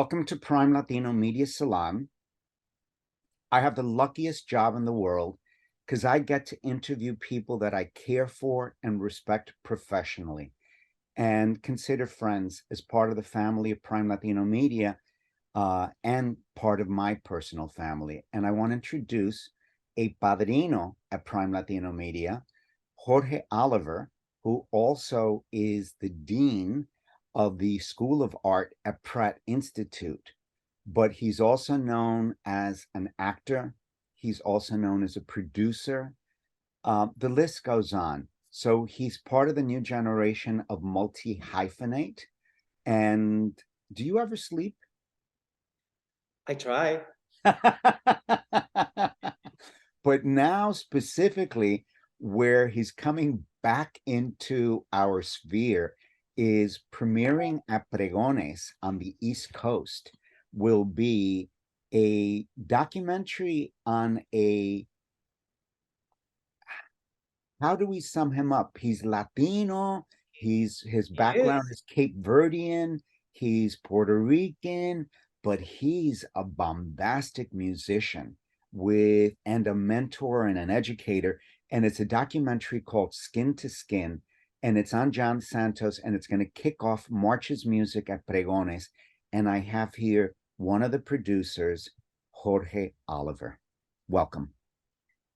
Welcome to Prime Latino Media Salon. I have the luckiest job in the world because I get to interview people that I care for and respect professionally and consider friends as part of the family of Prime Latino Media and part of my personal family. And I want to introduce a Padrino at Prime Latino Media, Jorge Oliver, who also is the Dean of the School of Art at Pratt Institute. But he's also known as an actor. He's also known as a producer. The list goes on. So he's part of the new generation of multi-hyphenate. And do you ever sleep? I try. But now specifically where he's coming back into our sphere is premiering at Pregones on the East Coast will be a documentary on how do we sum him up? He's Latino, his background is Cape Verdean, he's Puerto Rican, but he's a bombastic musician and a mentor and an educator. And it's a documentary called Skin to Skin, and it's on John Santos, and it's going to kick off March's Music at Pregones. And I have here one of the producers, Jorge Oliver. Welcome.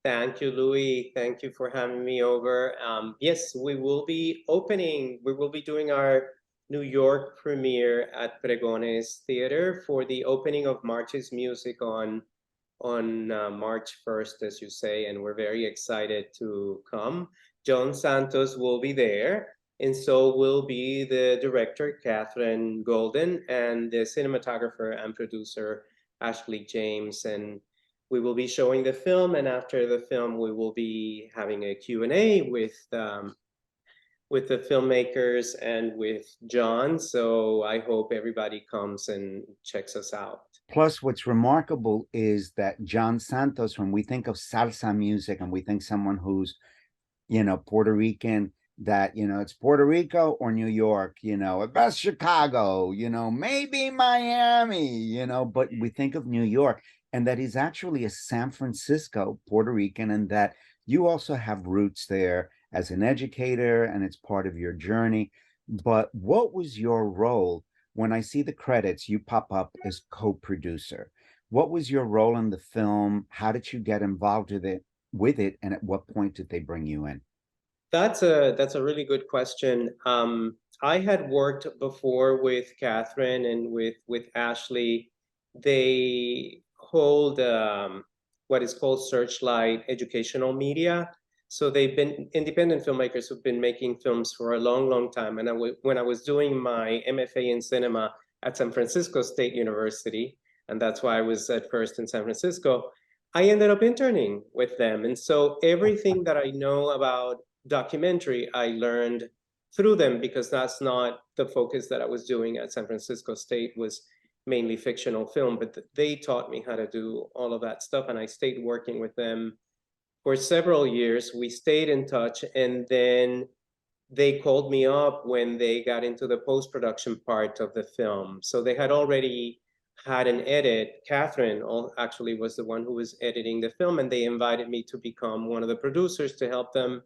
Thank you, Louis. Thank you for having me over. Yes, we will be doing our New York premiere at Pregones Theater for the opening of March's Music on March 1st, as you say, and we're very excited to come. John Santos will be there, and so will be the director, Kathryn Golden, and the cinematographer and producer, Ashley James. And we will be showing the film, and after the film, we will be having a Q&A with the filmmakers and with John. So I hope everybody comes and checks us out. Plus, what's remarkable is that John Santos, when we think of salsa music and we think someone who's, Puerto Rican, that, it's Puerto Rico or New York, at best Chicago, maybe Miami, but we think of New York, and that he's actually a San Francisco Puerto Rican, and that you also have roots there as an educator, and it's part of your journey. But what was your role? When I see the credits, you pop up as co-producer. What was your role in the film? How did you get involved with it, and at what point did they bring you in? That's a really good question. I had worked before with Kathryn and with Ashley. They hold what is called Searchlight Educational Media. So they've been independent filmmakers who've been making films for a long, long time. And when I was doing my MFA in cinema at San Francisco State University, and that's why I was at first in San Francisco, I ended up interning with them. And so everything that I know about documentary, I learned through them, because that's not the focus that I was doing at San Francisco State, was mainly fictional film, but they taught me how to do all of that stuff. And I stayed working with them for several years. We stayed in touch, and then they called me up when they got into the post-production part of the film. So they had already had an edit. Kathryn actually was the one who was editing the film, and they invited me to become one of the producers to help them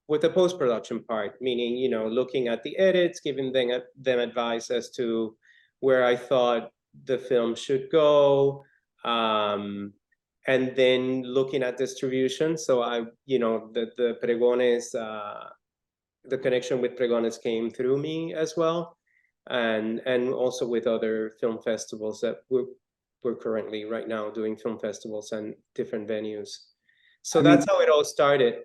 with the post-production part, meaning, looking at the edits, giving them advice as to where I thought the film should go, and then looking at distribution. So the Pregones, the connection with Pregones came through me as well, and also with other film festivals that we're currently right now doing film festivals and different venues. So that's how it all started.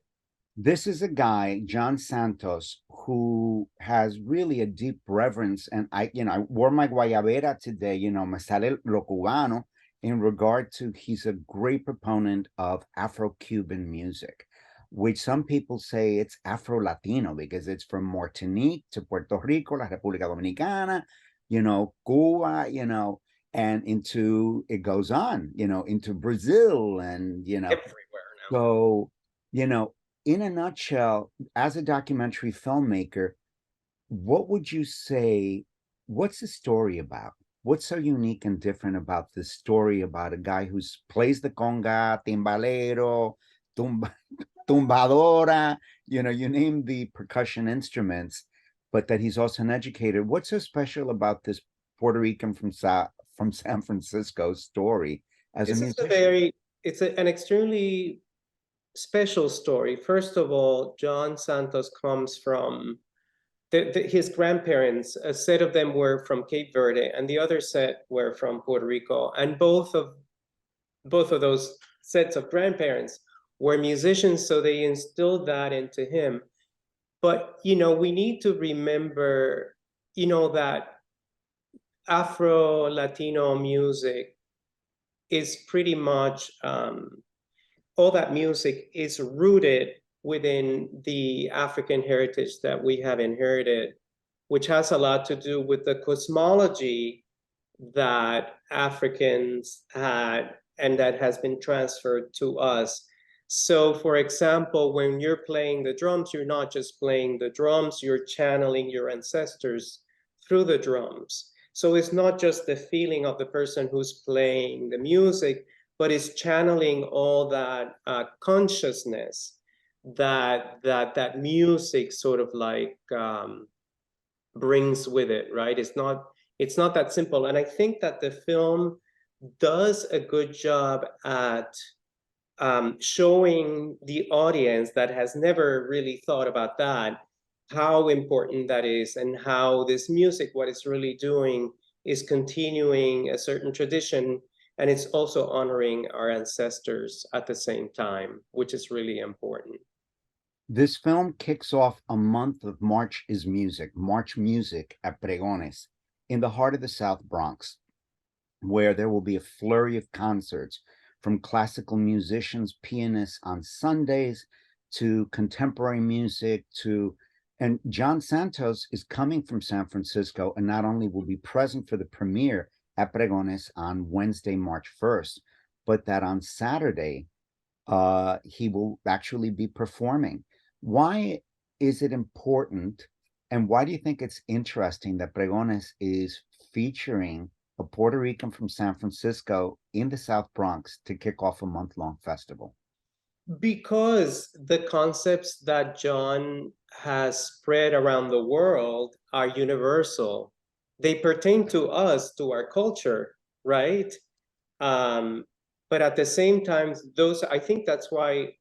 This is a guy, John Santos, who has really a deep reverence. And I wore my guayabera today, me sale lo cubano, in regard to he's a great proponent of Afro-Cuban music, which some people say it's Afro-Latino because it's from Martinique to Puerto Rico, la República Dominicana, Cuba, and it goes on, into Brazil and, everywhere now. So, in a nutshell, as a documentary filmmaker, what would you say, what's the story about? What's so unique and different about this story about a guy who plays the conga, timbalero, tumba, tumbadora, you name the percussion instruments, but that he's also an educator. What's so special about this Puerto Rican from San Francisco story as a This is musician? an extremely special story. First of all, John Santos comes from his grandparents. A set of them were from Cape Verde, and the other set were from Puerto Rico. And both of those sets of grandparents were musicians, so they instilled that into him. But we need to remember, that Afro-Latino music is pretty much all that music is rooted within the African heritage that we have inherited, which has a lot to do with the cosmology that Africans had and that has been transferred to us. So, for example, when you're playing the drums, you're not just playing the drums, you're channeling your ancestors through the drums. So it's not just the feeling of the person who's playing the music, but it's channeling all that consciousness that music sort of like brings with it, right? It's not that simple. And I think that the film does a good job at showing the audience that has never really thought about that, how important that is, and how this music, what it's really doing is continuing a certain tradition, and it's also honoring our ancestors at the same time, which is really important. This film kicks off a month of March Music at Pregones, in the heart of the South Bronx, where there will be a flurry of concerts from classical musicians, pianists on Sundays, to contemporary music, and John Santos is coming from San Francisco and not only will be present for the premiere at Pregones on Wednesday, March 1st, but that on Saturday, he will actually be performing. Why is it important, and why do you think it's interesting that Pregones is featuring a Puerto Rican from San Francisco in the South Bronx to kick off a month-long festival? Because the concepts that John has spread around the world are universal. They pertain to us, to our culture, right? Um, but at the same time, I think that's why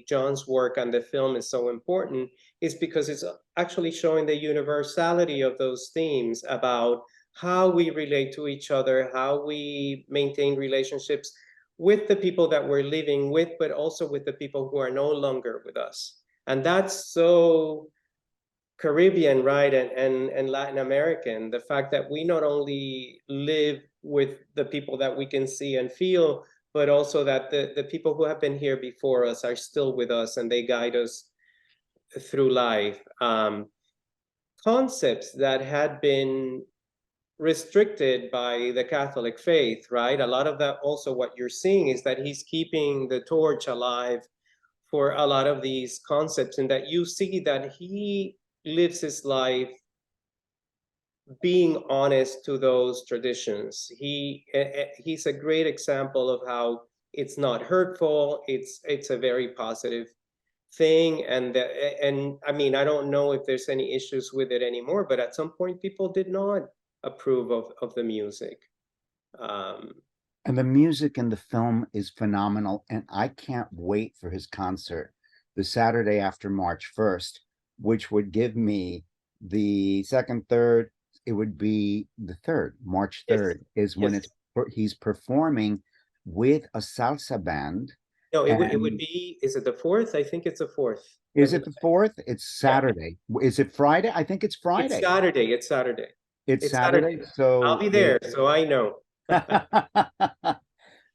John's work on the film is so important, is because it's actually showing the universality of those themes about how we relate to each other, how we maintain relationships with the people that we're living with, but also with the people who are no longer with us. And that's so Caribbean, right, and Latin American, the fact that we not only live with the people that we can see and feel, but also that the people who have been here before us are still with us and they guide us through life. Concepts that had been restricted by the Catholic faith, right? A lot of that, also what you're seeing is that he's keeping the torch alive for a lot of these concepts, and that you see that he lives his life being honest to those traditions. He's a great example of how it's not hurtful. It's a very positive thing, and I mean, I don't know if there's any issues with it anymore, but at some point people did not approve of the music. And the music in the film is phenomenal, and I can't wait for his concert the Saturday after March 1st, which would give me the second, third, it would be the third, March Yes, 3rd, is when yes. he's performing with a salsa band. No, it would And be, is it the fourth? I think it's the fourth. is it the 4th? It's Yeah, Saturday. Is it Friday? I think it's it's Friday. Saturday. It's Saturday. It's It's Saturday. Saturday. I'll So be there, so I know. I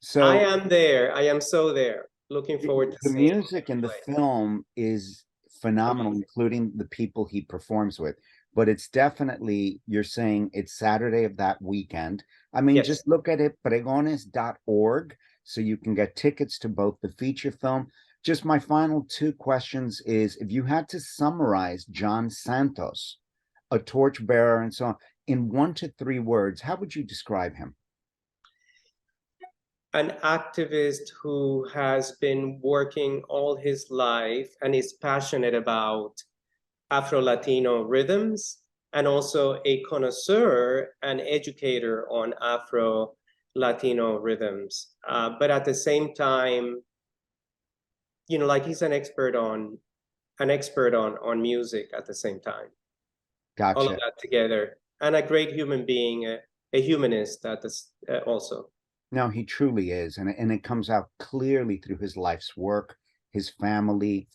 so am there. I am so there. Looking forward to the seeing music in the play. film is phenomenal, Amazing. including the people he performs with. But it's definitely, you're saying it's Saturday of that weekend. I mean, Yes. just look at it, pregones.org, so you can get tickets to both the feature film. Just my final two questions is, if you had to summarize John Santos, a torchbearer and so on, in 1 to 3 words, how would you describe him? An activist who has been working all his life and is passionate about Afro-Latino rhythms, and also a connoisseur and educator on Afro-Latino rhythms. But at the same time, like he's an expert on music at the same time. Gotcha. All of that together, and a great human being, a humanist at this also. No, he truly is, and it comes out clearly through his life's work, his family,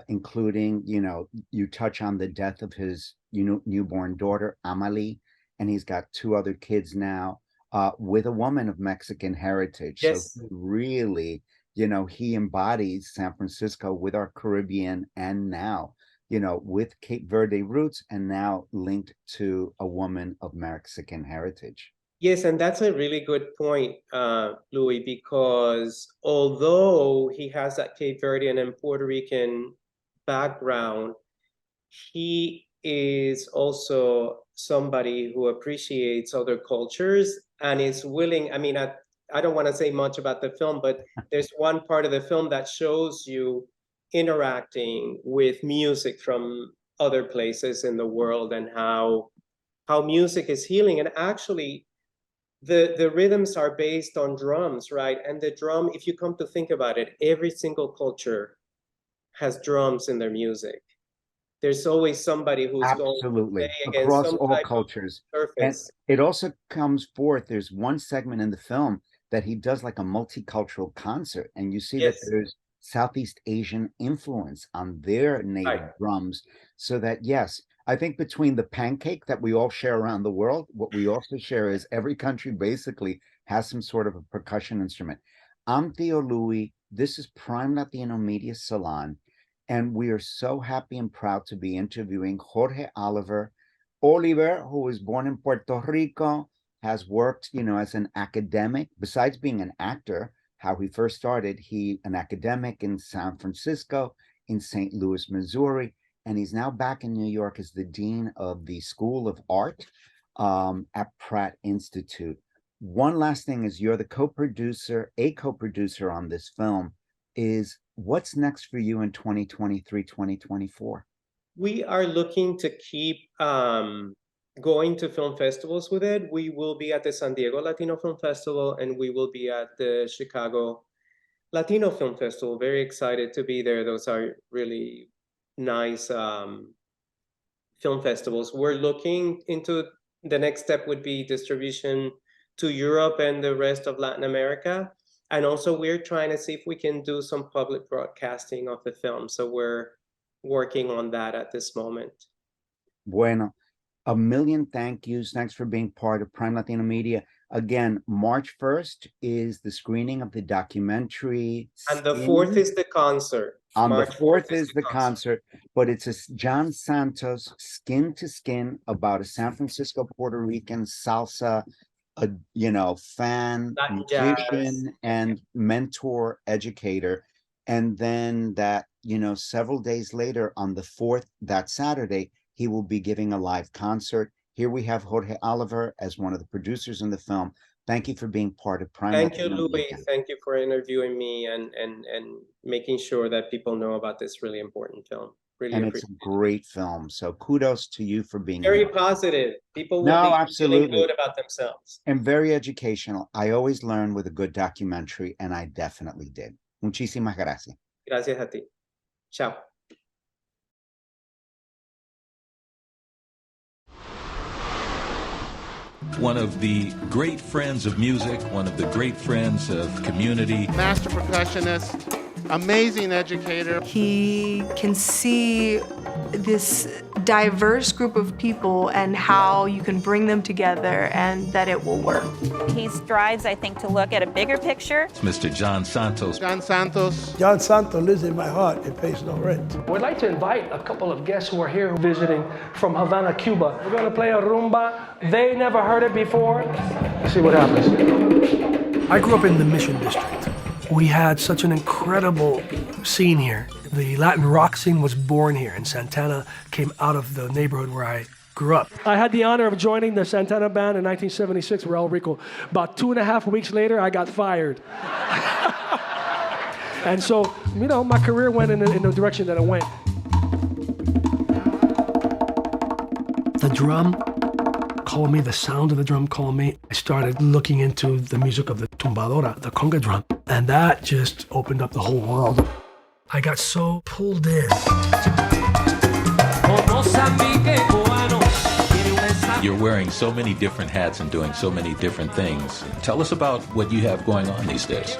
including, you touch on the death of his newborn daughter, Amalie, and he's got 2 other kids now, with a woman of Mexican heritage. Yes. So really, he embodies San Francisco with our Caribbean, and now, with Cape Verde roots, and now linked to a woman of Mexican heritage. Yes, and that's a really good point, Louis, because although he has that Cape Verdean and Puerto Rican background, he is also somebody who appreciates other cultures and is willing. I mean, I don't want to say much about the film, but there's one part of the film that shows you interacting with music from other places in the world, and how music is healing. And actually, the rhythms are based on drums, right? And the drum, if you come to think about it, every single culture has drums in their music. There's always somebody who's absolutely going to play against across some all type cultures. of And surface. it also comes forth. There's one segment in the film that he does like a multicultural concert, and you see that Yes. there's Southeast Asian influence on their native Right. drums. So that, yes, I think between the pancake that we all share around the world, what we also share is every country basically has some sort of a percussion instrument. I'm Theo Louis. This is Prime Latino Media Salon, and we are so happy and proud to be interviewing Jorge Oliver, who was born in Puerto Rico, has worked, as an academic, besides being an actor. How he first started, an academic in San Francisco, in St. Louis, Missouri, and he's now back in New York as the dean of the School of Art at Pratt Institute. One last thing is, you're the co-producer on this film. Is what's next for you in 2023, 2024? We are looking to keep going to film festivals with it. We will be at the San Diego Latino Film Festival, and we will be at the Chicago Latino Film Festival. Very excited to be there. Those are really nice film festivals. We're looking into the next step would be distribution to Europe and the rest of Latin America. And also we're trying to see if we can do some public broadcasting of the film. So we're working on that at this moment. Bueno, a million thank yous. Thanks for being part of Prime Latino Media. Again, March 1st is the screening of the documentary. And the 4th is the concert. On March the 4th is the concert, but it's a John Santos Skin to Skin about a San Francisco Puerto Rican salsa, fan, Latin musician, jazz, and mentor, educator. And then that, several days later on the 4th, that Saturday, he will be giving a live concert. Here we have Jorge Oliver as one of the producers in the film. Thank you for being part of Prime. Thank you, Louis. Thank you for interviewing me and making sure that people know about this really important film. Really and it's a great film. So kudos to you for being very here. Positive. People will be feeling good about themselves. And very educational. I always learn with a good documentary, and I definitely did. Muchísimas gracias. Gracias a ti. Ciao. One of the great friends of music, one of the great friends of community. Master percussionist, amazing educator. He can see this diverse group of people and how you can bring them together and that it will work. He strives, I think, to look at a bigger picture. It's Mr. John Santos. John Santos. John Santos lives in my heart. It pays no rent. We'd like to invite a couple of guests who are here visiting from Havana, Cuba. We're going to play a rumba. They never heard it before. Let's see what happens. I grew up in the Mission District. We had such an incredible scene here. The Latin rock scene was born here, and Santana came out of the neighborhood where I grew up. I had the honor of joining the Santana Band in 1976 with El Rico. About 2.5 weeks later, I got fired. And so, my career went in the direction that it went. The drum called me, the sound of the drum called me. I started looking into the music of the tumbadora, the conga drum, and that just opened up the whole world. I got so pulled in. You're wearing so many different hats and doing so many different things. Tell us about what you have going on these days.